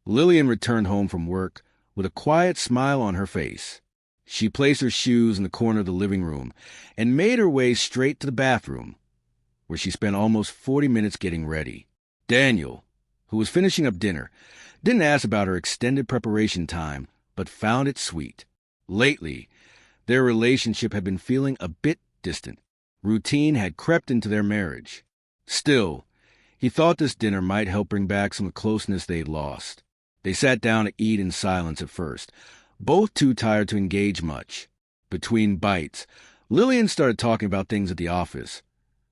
Lillian returned home from work with a quiet smile on her face. She placed her shoes in the corner of the living room and made her way straight to the bathroom, where she spent almost 40 minutes getting ready. Daniel, who was finishing up dinner, didn't ask about her extended preparation time, but found it sweet. Lately, their relationship had been feeling a bit distant. Routine had crept into their marriage. Still, he thought this dinner might help bring back some of the closeness they'd lost. They sat down to eat in silence at first, both too tired to engage much. Between bites, Lillian started talking about things at the office,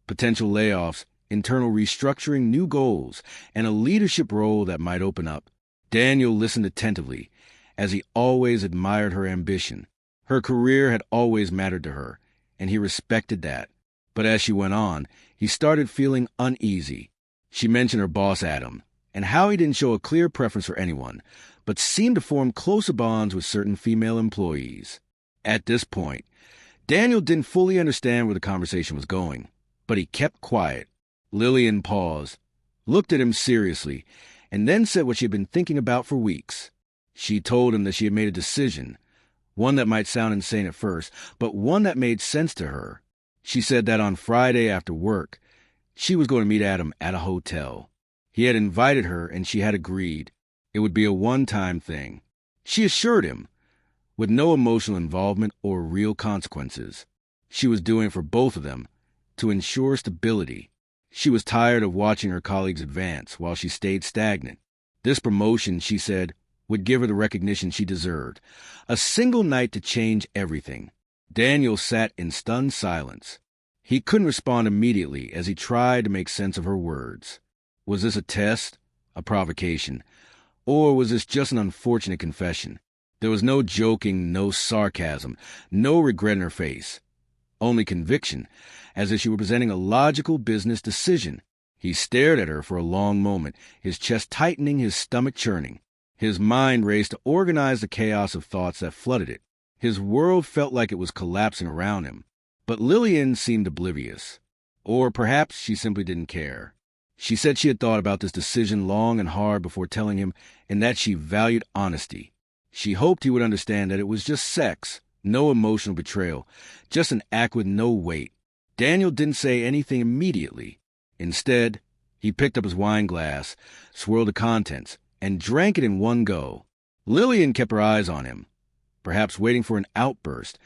potential layoffs, internal restructuring, new goals, and a leadership role that might open up. Daniel listened attentively, as he always admired her ambition. Her career had always mattered to her, and he respected that. But as she went on, he started feeling uneasy. She mentioned her boss, Adam, and how he didn't show a clear preference for anyone, but seemed to form closer bonds with certain female employees. At this point, Daniel didn't fully understand where the conversation was going, but he kept quiet. Lillian paused, looked at him seriously, and then said what she had been thinking about for weeks. She told him that she had made a decision, one that might sound insane at first, but one that made sense to her. She said that on Friday after work, she was going to meet Adam at a hotel. He had invited her, and she had agreed. It would be a one-time thing. She assured him, with no emotional involvement or real consequences. She was doing it for both of them, to ensure stability. She was tired of watching her colleagues advance while she stayed stagnant. This promotion, she said, would give her the recognition she deserved. A single night to change everything. Daniel sat in stunned silence. He couldn't respond immediately as he tried to make sense of her words. Was this a test, a provocation, or was this just an unfortunate confession? There was no joking, no sarcasm, no regret in her face. Only conviction, as if she were presenting a logical business decision. He stared at her for a long moment, his chest tightening, his stomach churning. His mind raced to organize the chaos of thoughts that flooded it. His world felt like it was collapsing around him. But Lillian seemed oblivious. Or perhaps she simply didn't care. She said she had thought about this decision long and hard before telling him, and that she valued honesty. She hoped he would understand that it was just sex, no emotional betrayal, just an act with no weight. Daniel didn't say anything immediately. Instead, he picked up his wine glass, swirled the contents, and drank it in one go. Lillian kept her eyes on him, perhaps waiting for an outburst,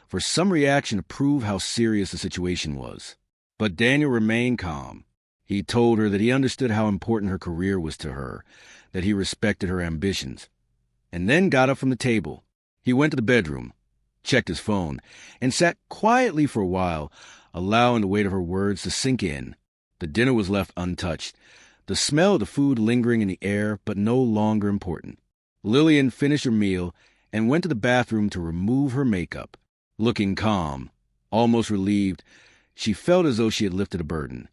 for some reaction to prove how serious the situation was. But Daniel remained calm. He told her that he understood how important her career was to her, that he respected her ambitions, and then got up from the table. He went to the bedroom, checked his phone, and sat quietly for a while, allowing the weight of her words to sink in. The dinner was left untouched, the smell of the food lingering in the air, but no longer important. Lillian finished her meal and went to the bathroom to remove her makeup. Looking calm, almost relieved, she felt as though she had lifted a burden,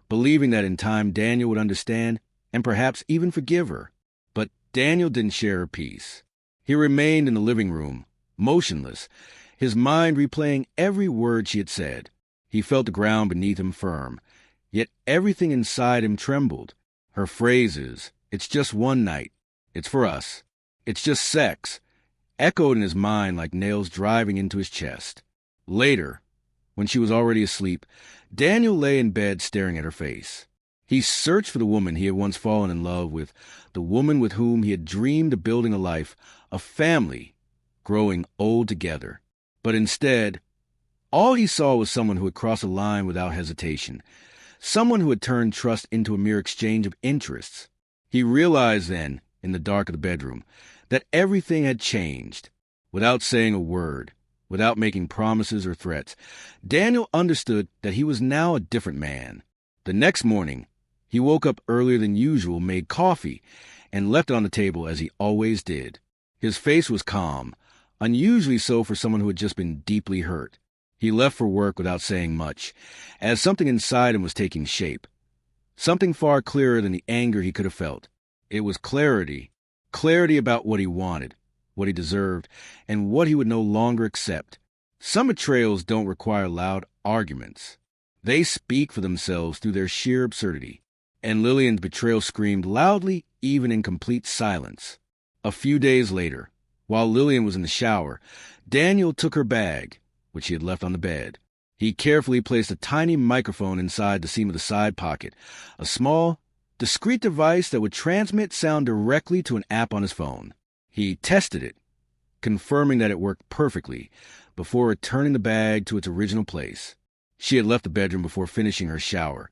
believing that in time Daniel would understand and perhaps even forgive her. But Daniel didn't share her peace. He remained in the living room, motionless, his mind replaying every word she had said. He felt the ground beneath him firm, yet everything inside him trembled. Her phrases, "It's just one night," "It's for us," "It's just sex," echoed in his mind like nails driving into his chest. Later, when she was already asleep, Daniel lay in bed staring at her face. He searched for the woman he had once fallen in love with, the woman with whom he had dreamed of building a life, a family, growing old together. But instead, all he saw was someone who had crossed a line without hesitation, someone who had turned trust into a mere exchange of interests. He realized then, in the dark of the bedroom, that everything had changed. Without saying a word, without making promises or threats, Daniel understood that he was now a different man. The next morning, he woke up earlier than usual, made coffee, and left it on the table as he always did. His face was calm, unusually so for someone who had just been deeply hurt. He left for work without saying much, as something inside him was taking shape. Something far clearer than the anger he could have felt. It was clarity about what he wanted, what he deserved, and what he would no longer accept. Some betrayals don't require loud arguments. They speak for themselves through their sheer absurdity. And Lillian's betrayal screamed loudly even in complete silence. A few days later, while Lillian was in the shower, Daniel took her bag, which he had left on the bed. He carefully placed a tiny microphone inside the seam of the side pocket, a small, discreet device that would transmit sound directly to an app on his phone. He tested it, confirming that it worked perfectly, before returning the bag to its original place. She had left the bedroom before finishing her shower,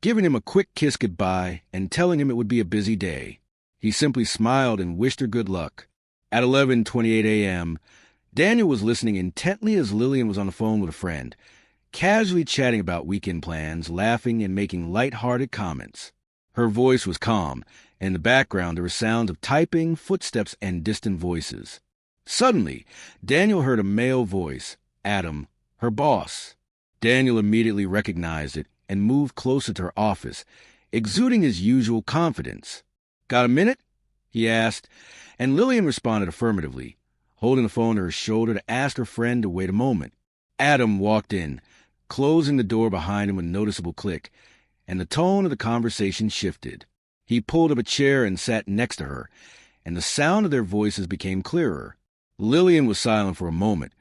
giving him a quick kiss goodbye and telling him it would be a busy day. He simply smiled and wished her good luck. At 11:28 a.m., Daniel was listening intently as Lillian was on the phone with a friend, casually chatting about weekend plans, laughing and making light-hearted comments. Her voice was calm, and in the background there were sounds of typing, footsteps, and distant voices. Suddenly, Daniel heard a male voice, Adam, her boss. Daniel immediately recognized it and moved closer to her office, exuding his usual confidence. "Got a minute?" he asked, and Lillian responded affirmatively, holding the phone to her shoulder to ask her friend to wait a moment. Adam walked in, closing the door behind him with a noticeable click, and the tone of the conversation shifted. He pulled up a chair and sat next to her, and the sound of their voices became clearer. Lillian was silent for a moment,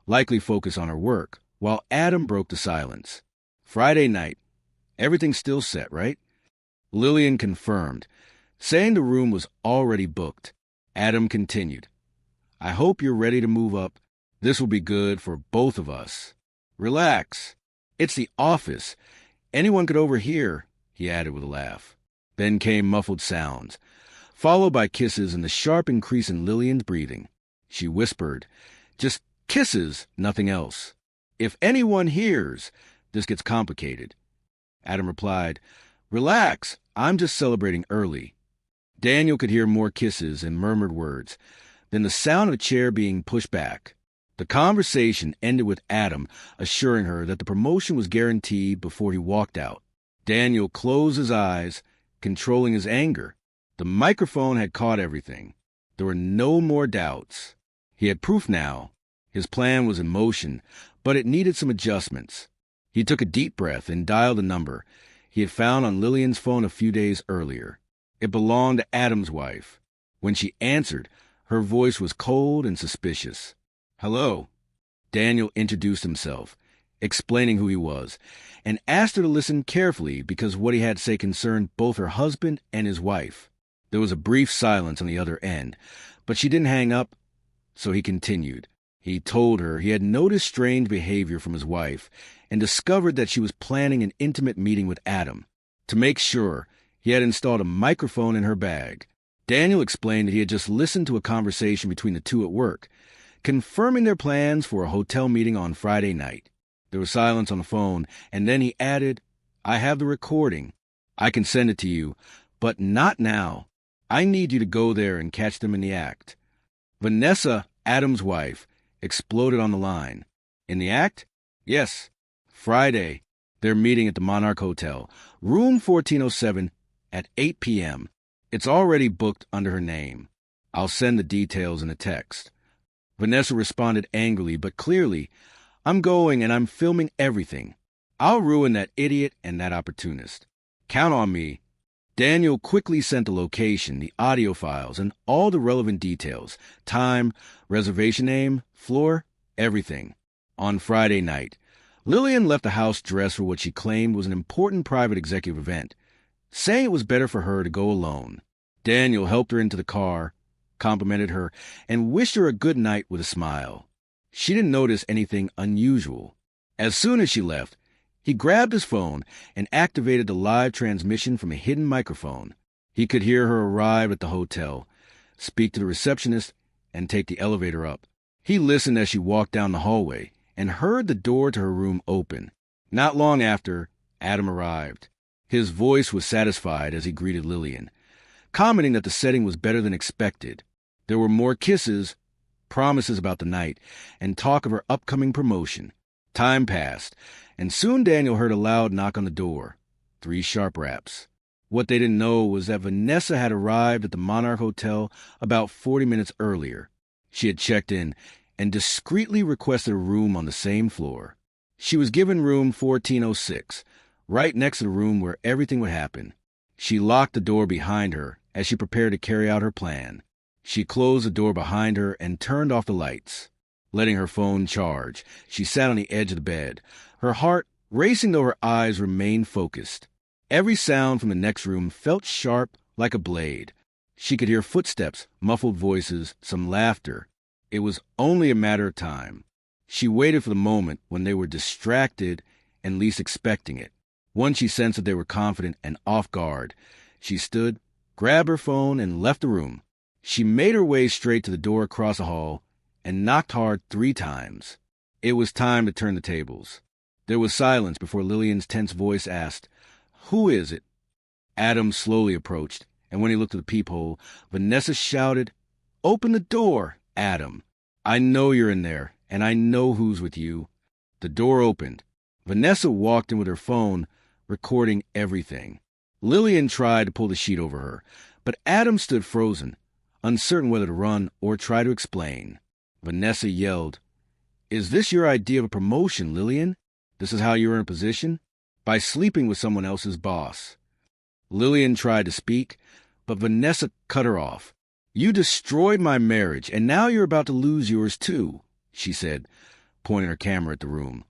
likely focused on her work, while Adam broke the silence. "Friday night. Everything's still set, right?" Lillian confirmed, saying the room was already booked. Adam continued, "I hope you're ready to move up. This will be good for both of us. Relax. It's the office. Anyone could overhear," he added with a laugh. Then came muffled sounds, followed by kisses and the sharp increase in Lillian's breathing. She whispered, "Just kisses, nothing else. If anyone hears, this gets complicated." Adam replied, "Relax, I'm just celebrating early." Daniel could hear more kisses and murmured words, then the sound of a chair being pushed back. The conversation ended with Adam assuring her that the promotion was guaranteed before he walked out. Daniel closed his eyes, controlling his anger. The microphone had caught everything. There were no more doubts. He had proof now. His plan was in motion, but it needed some adjustments. He took a deep breath and dialed a number he had found on Lillian's phone a few days earlier. It belonged to Adam's wife. When she answered, her voice was cold and suspicious. "Hello." Daniel introduced himself, explaining who he was, and asked her to listen carefully because what he had to say concerned both her husband and his wife. There was a brief silence on the other end, but she didn't hang up, so he continued. He told her he had noticed strange behavior from his wife and discovered that she was planning an intimate meeting with Adam. To make sure, he had installed a microphone in her bag. Daniel explained that he had just listened to a conversation between the two at work, confirming their plans for a hotel meeting on Friday night. There was silence on the phone, and then he added, "I have the recording. I can send it to you, but not now. I need you to go there and catch them in the act." Vanessa, Adam's wife, exploded on the line. "In the act?" "Yes. Friday. They're meeting at the Monarch Hotel, room 1407, at 8 p.m. It's already booked under her name. I'll send the details in a text." Vanessa responded angrily but clearly, "I'm going and I'm filming everything. I'll ruin that idiot and that opportunist. Count on me." Daniel quickly sent the location, the audio files, and all the relevant details, time, reservation name, floor, everything. On Friday night, Lillian left the house dressed for what she claimed was an important private executive event, saying it was better for her to go alone. Daniel helped her into the car, complimented her, and wished her a good night with a smile. She didn't notice anything unusual. As soon as she left, he grabbed his phone and activated the live transmission from a hidden microphone. He could hear her arrive at the hotel, speak to the receptionist, and take the elevator up. He listened as she walked down the hallway and heard the door to her room open. Not long after, Adam arrived. His voice was satisfied as he greeted Lillian, commenting that the setting was better than expected. There were more kisses, promises about the night, and talk of her upcoming promotion. Time passed, and soon Daniel heard a loud knock on the door. 3 sharp raps. What they didn't know was that Vanessa had arrived at the Monarch Hotel about 40 minutes earlier. She had checked in and discreetly requested a room on the same floor. She was given room 1406, right next to the room where everything would happen. She locked the door behind her as she prepared to carry out her plan. She closed the door behind her and turned off the lights. Letting her phone charge, she sat on the edge of the bed, her heart racing though her eyes remained focused. Every sound from the next room felt sharp like a blade. She could hear footsteps, muffled voices, some laughter. It was only a matter of time. She waited for the moment when they were distracted and least expecting it. Once she sensed that they were confident and off guard, she stood, grabbed her phone, and left the room. She made her way straight to the door across the hall and knocked hard 3 times. It was time to turn the tables. There was silence before Lillian's tense voice asked, "Who is it?" Adam slowly approached, and when he looked at the peephole, Vanessa shouted, "Open the door, Adam. I know you're in there, and I know who's with you." The door opened. Vanessa walked in with her phone, recording everything. Lillian tried to pull the sheet over her, but Adam stood frozen, uncertain whether to run or try to explain. Vanessa yelled, "Is this your idea of a promotion, Lillian? This is how you earn a position? By sleeping with someone else's boss." Lillian tried to speak, but Vanessa cut her off. "You destroyed my marriage, and now you're about to lose yours too," she said, pointing her camera at the room,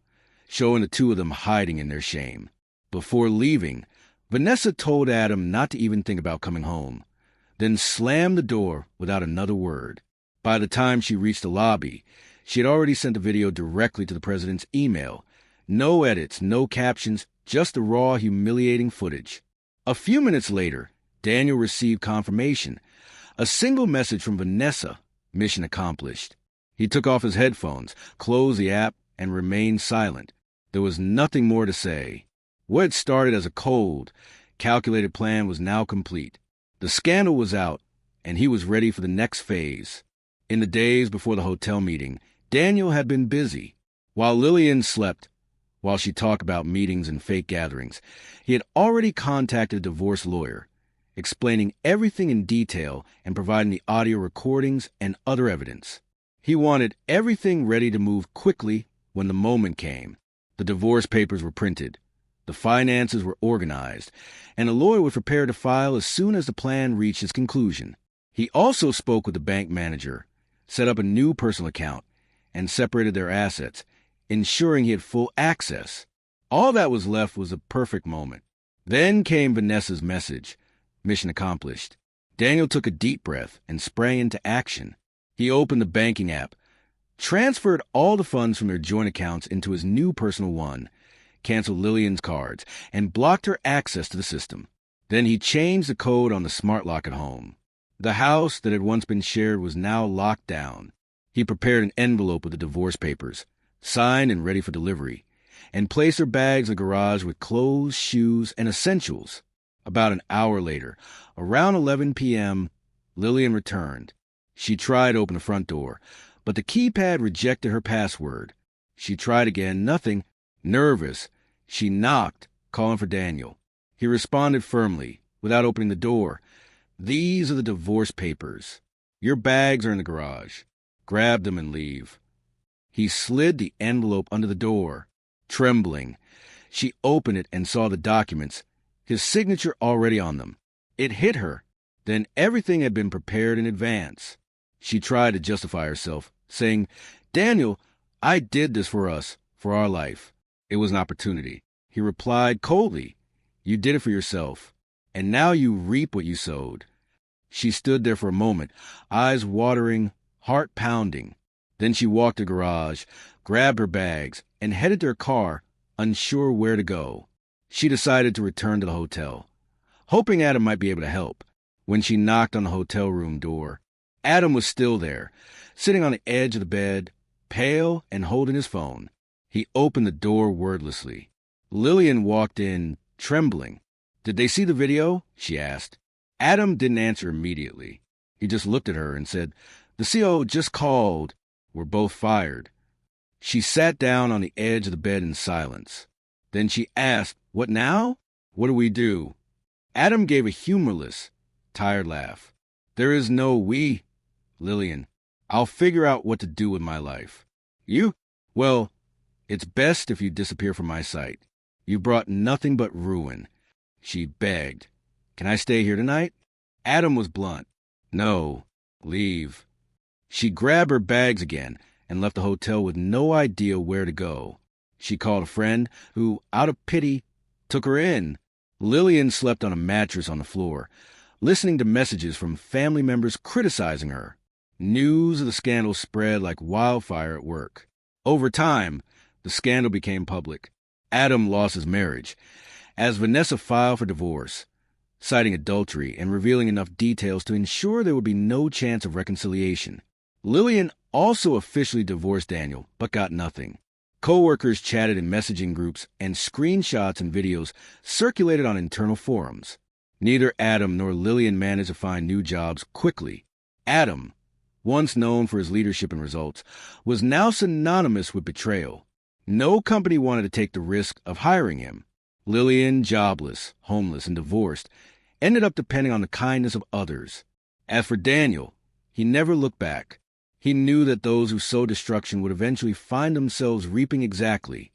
showing the two of them hiding in their shame. Before leaving, Vanessa told Adam not to even think about coming home, then slammed the door without another word. By the time she reached the lobby, she had already sent the video directly to the president's email. No edits, no captions, just the raw, humiliating footage. A few minutes later, Daniel received confirmation. A single message from Vanessa, mission accomplished. He took off his headphones, closed the app, and remained silent. There was nothing more to say. What had started as a cold, calculated plan was now complete. The scandal was out, and he was ready for the next phase. In the days before the hotel meeting, Daniel had been busy. While Lillian slept, while she talked about meetings and fake gatherings, he had already contacted a divorce lawyer, explaining everything in detail and providing the audio recordings and other evidence. He wanted everything ready to move quickly when the moment came. The divorce papers were printed, the finances were organized, and the lawyer was prepared to file as soon as the plan reached its conclusion. He also spoke with the bank manager, set up a new personal account, and separated their assets, ensuring he had full access. All that was left was a perfect moment. Then came Vanessa's message. Mission accomplished. Daniel took a deep breath and sprang into action. He opened the banking app, transferred all the funds from their joint accounts into his new personal one, canceled Lillian's cards, and blocked her access to the system. Then he changed the code on the smart lock at home. The house that had once been shared was now locked down. He prepared an envelope with the divorce papers, signed and ready for delivery, and placed her bags in the garage with clothes, shoes, and essentials. About an hour later, around 11 p.m., Lillian returned. She tried to open the front door, but the keypad rejected her password. She tried again, nothing. Nervous, she knocked, calling for Daniel. He responded firmly, without opening the door. "These are the divorce papers. Your bags are in the garage. Grab them and leave." He slid the envelope under the door. Trembling, she opened it and saw the documents, his signature already on them. It hit her. Then everything had been prepared in advance. She tried to justify herself, saying, "Daniel, I did this for us, for our life." It was an opportunity. He replied coldly, "You did it for yourself, and now you reap what you sowed." She stood there for a moment, eyes watering, heart pounding. Then she walked to the garage, grabbed her bags, and headed to her car, unsure where to go. She decided to return to the hotel, hoping Adam might be able to help. When she knocked on the hotel room door, Adam was still there, sitting on the edge of the bed, pale and holding his phone. He opened the door wordlessly. Lillian walked in, trembling. "Did they see the video?" she asked. Adam didn't answer immediately. He just looked at her and said, "The CO just called. We're both fired." She sat down on the edge of the bed in silence. Then she asked, "What now? What do we do?" Adam gave a humorless, tired laugh. "There is no we, Lillian. I'll figure out what to do with my life." "You? Well, it's best if you disappear from my sight. You brought nothing but ruin." She begged, "Can I stay here tonight?" Adam was blunt. No, leave. She grabbed her bags again and left the hotel with no idea where to go. She called a friend who, out of pity, took her in. Lillian slept on a mattress on the floor, listening to messages from family members criticizing her. News of the scandal spread like wildfire at work. Over time, the scandal became public. Adam lost his marriage, as Vanessa filed for divorce, citing adultery and revealing enough details to ensure there would be no chance of reconciliation. Lillian also officially divorced Daniel, but got nothing. Co-workers chatted in messaging groups, and screenshots and videos circulated on internal forums. Neither Adam nor Lillian managed to find new jobs quickly. Adam, once known for his leadership and results, was now synonymous with betrayal. No company wanted to take the risk of hiring him. Lillian, jobless, homeless, and divorced, ended up depending on the kindness of others. As for Daniel, he never looked back. He knew that those who sow destruction would eventually find themselves reaping exactly